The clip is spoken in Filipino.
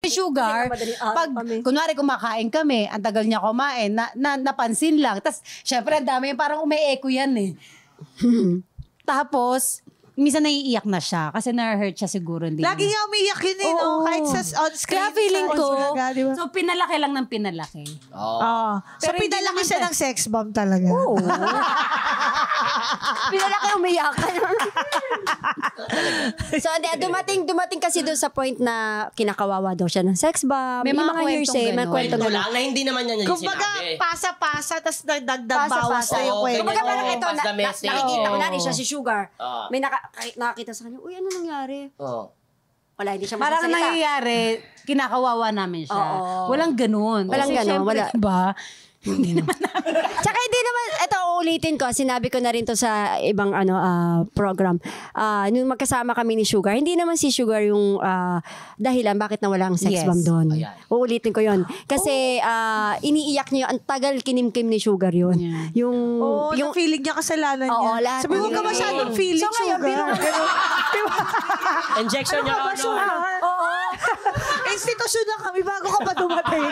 si Sugar, pag kunwari kumakain kami, ang tagal niya kumain, napansin lang. Tapos, syempre, ang dami parang umi-echo yan eh. Tapos, minsan naiiyak na siya kasi na-hurt siya siguro. Hindi Lagi nga umiiyak yun eh, no? Kahit sa on-screen. Kaya feeling ko, diba? so pinalaki lang ng pinalaki. So, pinalaki siya ng sex bomb talaga. Oo. Pinalaki umiyak. So, dumating kasi doon sa point na kinakawawa daw siya ng sex bomb. May mga hearsay, may kwentong Kwento lang na hindi naman yan yung Kumbaga, sinabi. pasa-pasa, tapos nagdagdag bawas na yung kwento. Kumbaga parang ito, Pass the message. nakikita ko na rin siya si Sugar. Oo. May nakakita sa kanya, uy, ano nangyari? Oo. Wala, hindi siya Parang magsasalita. nangyayari, kinakawawa namin siya. Oo. Walang ganun. Walang Kasi ganun, syempre, wala. Diba? Hindi naman namin. Tsaka hindi naman, ito uulitin ko, sinabi ko na rin to sa ibang program. Nung magkasama kami ni Sugar, hindi naman si Sugar yung dahilan bakit nawala ang sex Yes. bomb doon. Ayan. Uulitin ko yon. Kasi iniiyak niya, ang tagal kinimkim ni Sugar yun. Yeah. Yung feeling niya kasalanan niya. Oo, lahat. Sabi mo ka masyadong feeling, So ngayon, Sugar. Injection niya. Institusyon na kami bago ka pa dumating.